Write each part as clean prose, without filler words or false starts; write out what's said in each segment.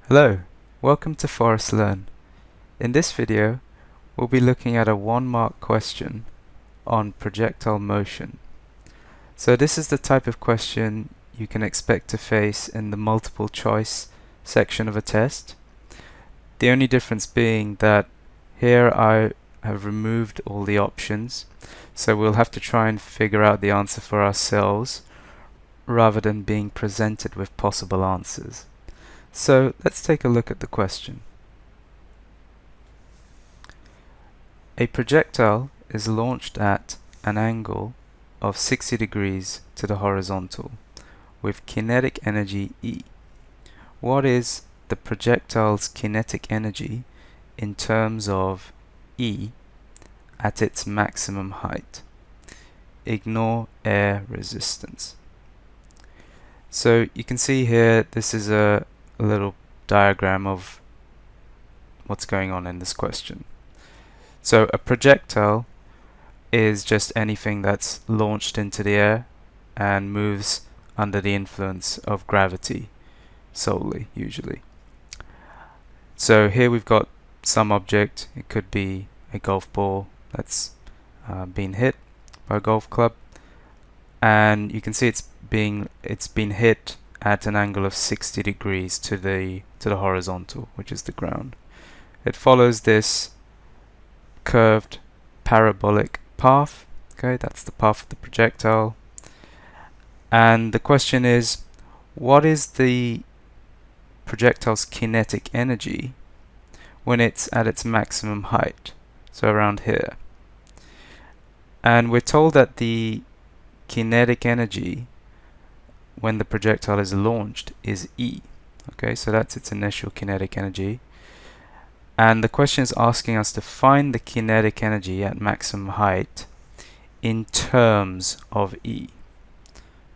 Hello, welcome to Forest Learn. In this video, we'll be looking at a 1-mark question on projectile motion. So this is the type of question you can expect to face in the multiple choice section of a test. The only difference being that here I have removed all the options, so we'll have to try and figure out the answer for ourselves rather than being presented with possible answers. So let's take a look at the question. A projectile is launched at an angle of 60 degrees to the horizontal with kinetic energy E. What is the projectile's kinetic energy in terms of E at its maximum height? Ignore air resistance. So you can see here this is a little diagram of what's going on in this question. So a projectile is just anything that's launched into the air and moves under the influence of gravity solely, usually. So here we've got some object. It could be a golf ball that's been hit by a golf club, and you can see it's been hit at an angle of 60 degrees to the horizontal, which is the ground. It follows this curved parabolic path. Okay, that's the path of the projectile. And the question is, what is the projectile's kinetic energy when it's at its maximum height? So around here. And we're told that the kinetic energy when the projectile is launched is E. Okay, so that's its initial kinetic energy. And the question is asking us to find the kinetic energy at maximum height in terms of E.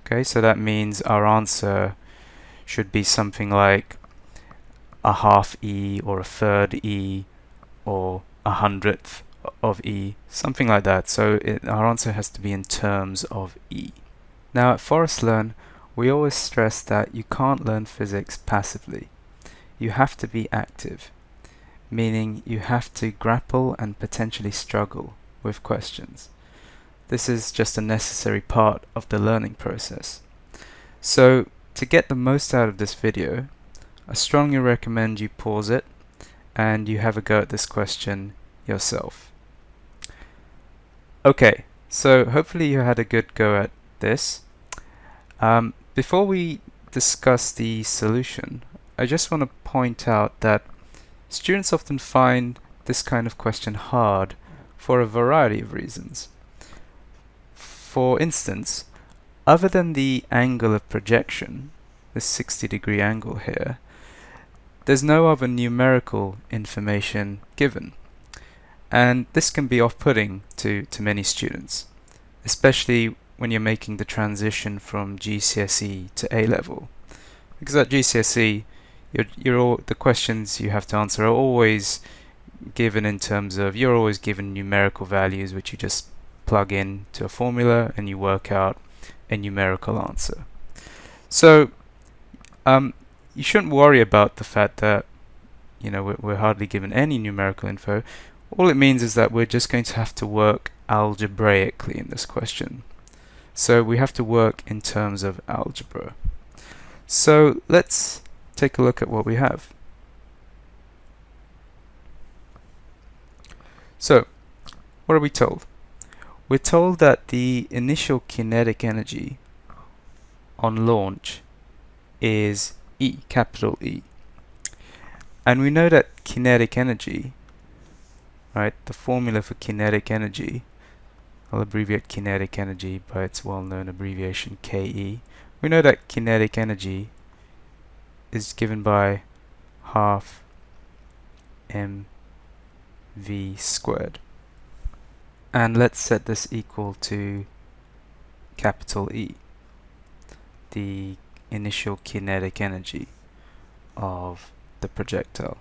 Okay, so that means our answer should be something like a half E or a third E or a hundredth of E, something like that. So our answer has to be in terms of E. Now at Forest Learn, we always stress that you can't learn physics passively. You have to be active, meaning you have to grapple and potentially struggle with questions. This is just a necessary part of the learning process. So to get the most out of this video, I strongly recommend you pause it and you have a go at this question yourself. Okay, so hopefully you had a good go at this. Before we discuss the solution, I just want to point out that students often find this kind of question hard for a variety of reasons. For instance, other than the angle of projection, this 60-degree angle here, there's no other numerical information given. And this can be off-putting to many students, especially when you're making the transition from GCSE to A-level. Because at GCSE, the questions you have to answer are always given in terms of, you're always given numerical values which you just plug in to a formula and you work out a numerical answer. So you shouldn't worry about the fact that we're hardly given any numerical info. All it means is that we're just going to have to work algebraically in this question. So we have to work in terms of algebra. So let's take a look at what we have. So what are we told? We're told that the initial kinetic energy on launch is E, capital E. And we know that kinetic energy, right, the formula for kinetic energy, I'll abbreviate kinetic energy by its well-known abbreviation KE. We know that kinetic energy is given by half mv squared. And let's set this equal to capital E, the initial kinetic energy of the projectile.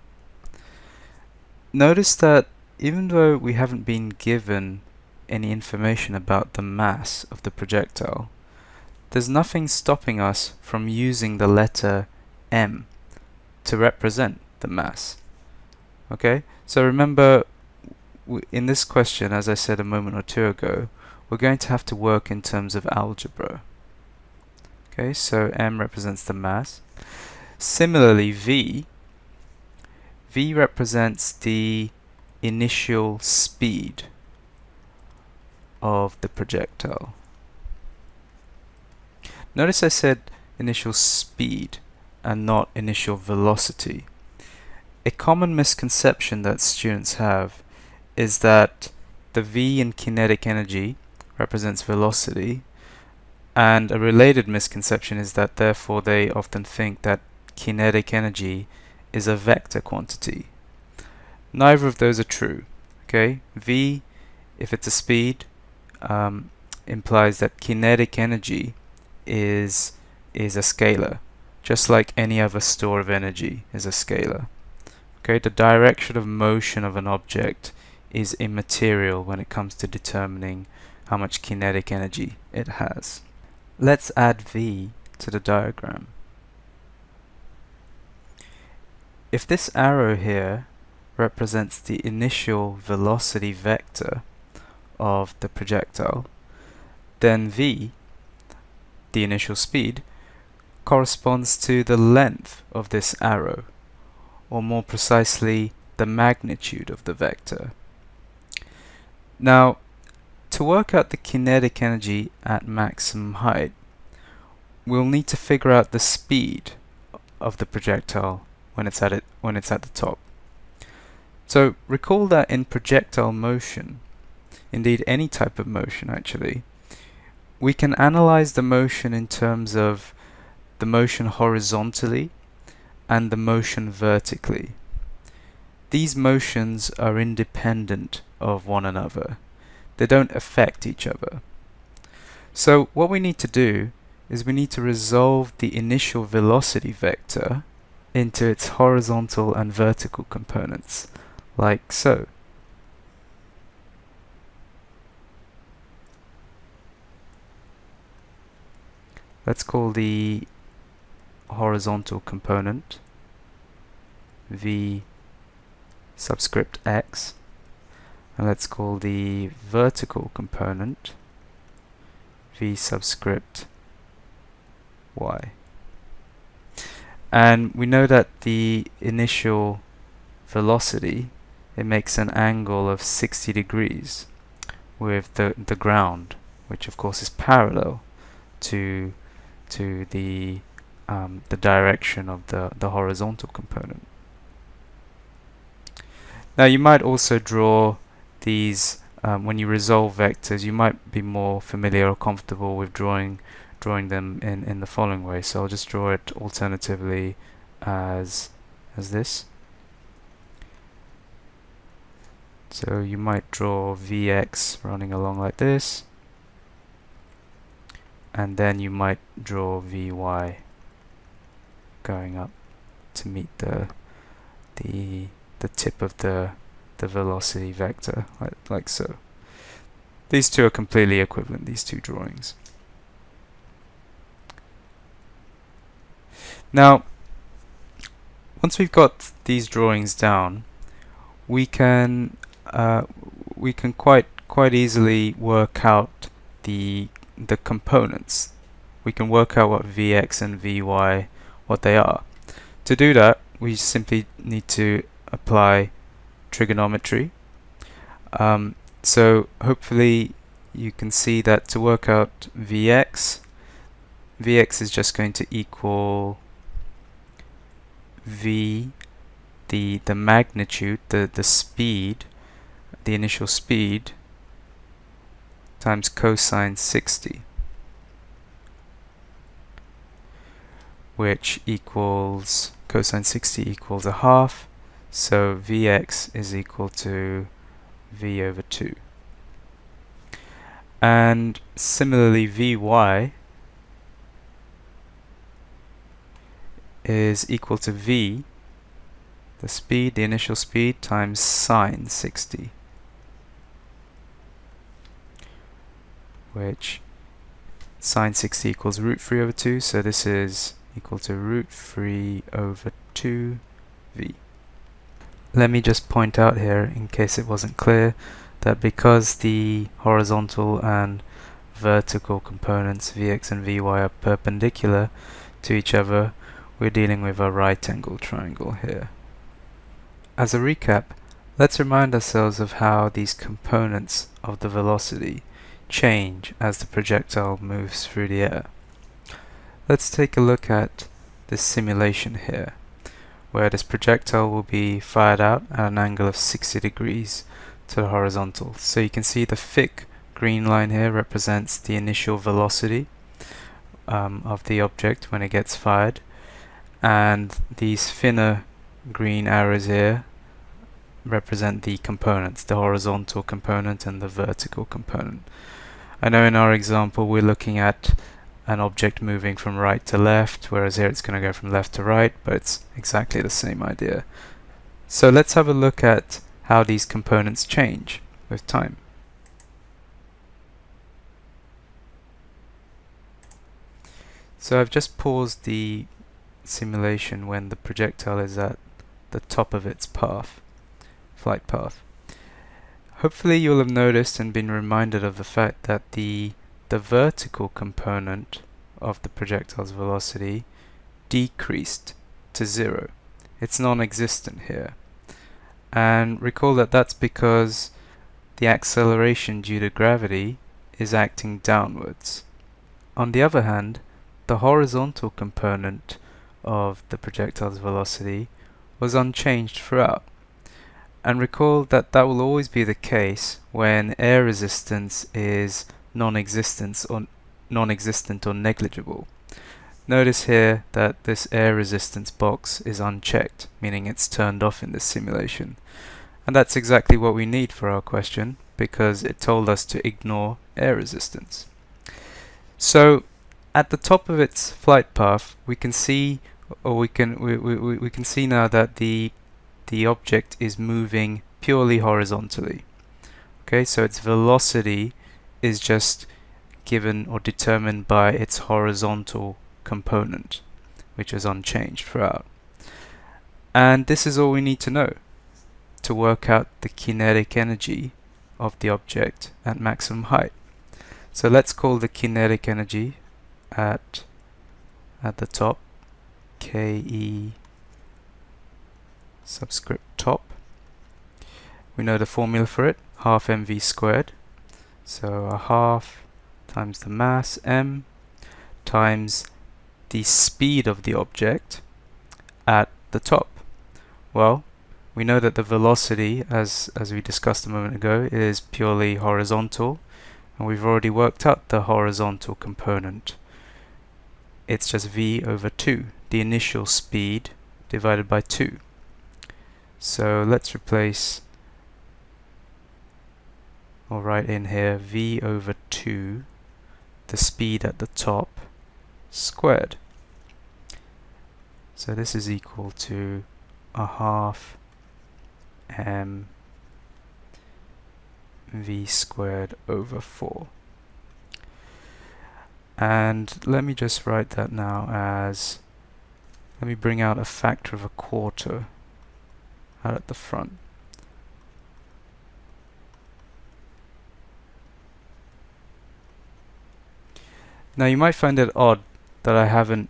Notice that even though we haven't been given any information about the mass of the projectile, there's nothing stopping us from using the letter m to represent the mass. Okay, so remember in this question, as I said a moment or two ago, we're going to have to work in terms of algebra. Okay, so m represents the mass. Similarly, v represents the initial speed of the projectile. Notice I said initial speed and not initial velocity. A common misconception that students have is that the v in kinetic energy represents velocity, and a related misconception is that therefore they often think that kinetic energy is a vector quantity. Neither of those are true. Okay, v, if it's a speed, implies that kinetic energy is a scalar, just like any other store of energy is a scalar. Okay, the direction of motion of an object is immaterial when it comes to determining how much kinetic energy it has. Let's add v to the diagram. If this arrow here represents the initial velocity vector of the projectile, then v, the initial speed, corresponds to the length of this arrow, or more precisely, the magnitude of the vector. Now, to work out the kinetic energy at maximum height, we'll need to figure out the speed of the projectile when it's at the top. So recall that in projectile motion, indeed any type of motion actually, we can analyze the motion in terms of the motion horizontally and the motion vertically. These motions are independent of one another. They don't affect each other. So what we need to do is we need to resolve the initial velocity vector into its horizontal and vertical components, like so. Let's call the horizontal component v subscript x, and let's call the vertical component v subscript y. And we know that the initial velocity, it makes an angle of 60 degrees with the ground, which of course is parallel to the direction of the horizontal component. Now you might also draw these, when you resolve vectors, you might be more familiar or comfortable with drawing them in the following way. So I'll just draw it alternatively as this. So you might draw Vx running along like this, and then you might draw Vy going up to meet the tip of the velocity vector, like so. These two are completely equivalent, these two drawings. Now, once we've got these drawings down, we can quite easily work out the components. We can work out what Vx and Vy, what they are. To do that, we simply need to apply trigonometry. So hopefully you can see that to work out Vx is just going to equal v, the magnitude, the speed, the initial speed, times cosine 60, which equals, cosine 60 equals a half, so Vx is equal to v over 2. And similarly, Vy is equal to v, the speed, the initial speed, times sine 60, which sine 60 equals root 3 over 2, so this is equal to root 3 over 2v. Let me just point out here, in case it wasn't clear, that because the horizontal and vertical components Vx and Vy are perpendicular to each other, we're dealing with a right angle triangle here. As a recap, let's remind ourselves of how these components of the velocity change as the projectile moves through the air. Let's take a look at this simulation here, where this projectile will be fired out at an angle of 60 degrees to the horizontal. So you can see the thick green line here represents the initial velocity of the object when it gets fired, and these thinner green arrows here represent the components, the horizontal component and the vertical component. I know in our example we're looking at an object moving from right to left, whereas here it's going to go from left to right, but it's exactly the same idea. So let's have a look at how these components change with time. So I've just paused the simulation when the projectile is at the top of its path, flight path. Hopefully you'll have noticed and been reminded of the fact that the vertical component of the projectile's velocity decreased to 0. It's non-existent here. And recall that that's because the acceleration due to gravity is acting downwards. On the other hand, the horizontal component of the projectile's velocity was unchanged throughout. And recall that that will always be the case when air resistance is non-existent or negligible. Notice here that this air resistance box is unchecked, meaning it's turned off in this simulation. And that's exactly what we need for our question, because it told us to ignore air resistance. So at the top of its flight path, we can see, or we can see now that the object is moving purely horizontally. Okay, so its velocity is just given or determined by its horizontal component, which is unchanged throughout. And this is all we need to know to work out the kinetic energy of the object at maximum height. So let's call the kinetic energy at the top Ke subscript top. We know the formula for it, half mv squared. So a half times the mass m times the speed of the object at the top. Well, we know that the velocity, as we discussed a moment ago, is purely horizontal, and we've already worked out the horizontal component. It's just v over 2, the initial speed divided by 2. So let's replace, or write in here, v over 2, the speed at the top, squared. So this is equal to a half m v squared over 4. And let me just write that now as, let me bring out a factor of a quarter out at the front. Now you might find it odd that I haven't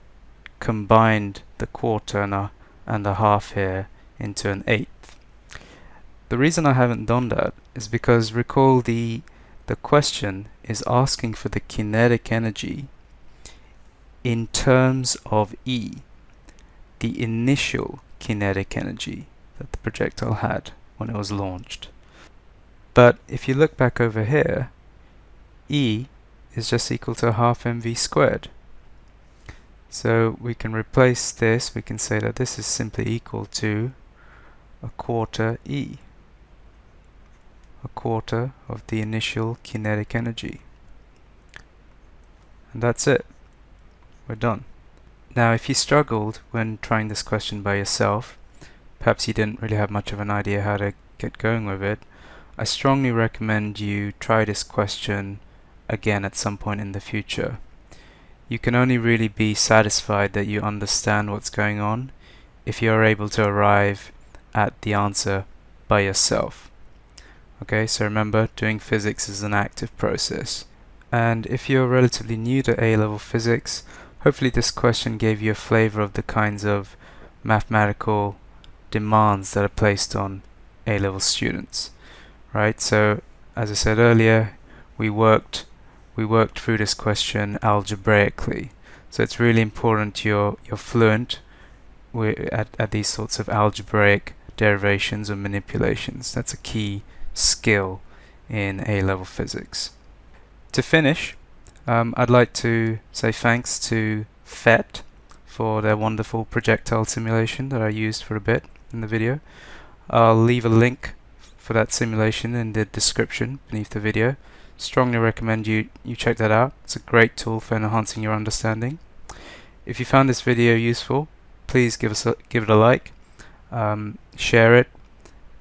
combined the quarter and a half here into an eighth. The reason I haven't done that is because recall the question is asking for the kinetic energy in terms of E, the initial kinetic energy that the projectile had when it was launched. But if you look back over here, E is just equal to half mv squared. So we can replace this, we can say that this is simply equal to a quarter E, a quarter of the initial kinetic energy. And that's it. We're done. Now if you struggled when trying this question by yourself, perhaps you didn't really have much of an idea how to get going with it, I strongly recommend you try this question again at some point in the future. You can only really be satisfied that you understand what's going on if you're able to arrive at the answer by yourself. Okay, so remember, doing physics is an active process. And if you're relatively new to A-level physics, hopefully this question gave you a flavor of the kinds of mathematical demands that are placed on A-level students, right? So as I said earlier, we worked through this question algebraically. So it's really important you're fluent at these sorts of algebraic derivations or manipulations. That's a key skill in A-level physics. To finish, I'd like to say thanks to PhET for their wonderful projectile simulation that I used for a bit in the video. I'll leave a link for that simulation in the description beneath the video. Strongly recommend you check that out. It's a great tool for enhancing your understanding. If you found this video useful, please give it a like, share it,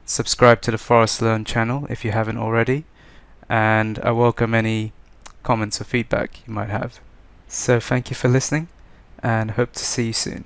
subscribe to the Forest Learn channel if you haven't already, and I welcome any comments or feedback you might have. So thank you for listening, and hope to see you soon.